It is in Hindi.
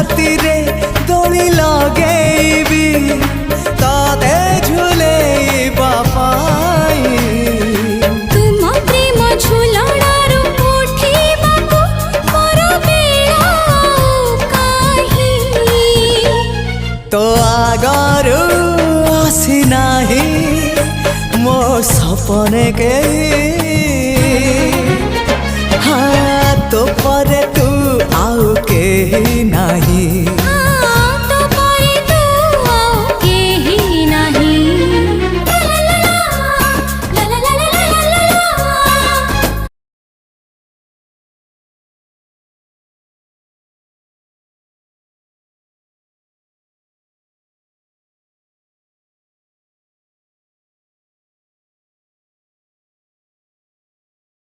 छाती दोली लगेबी तते झुलेइबा पाई। तुम प्रेम झुलणारू उठिबाकू मोर बेला काहे तो आगरू आसी नाही मो सपने के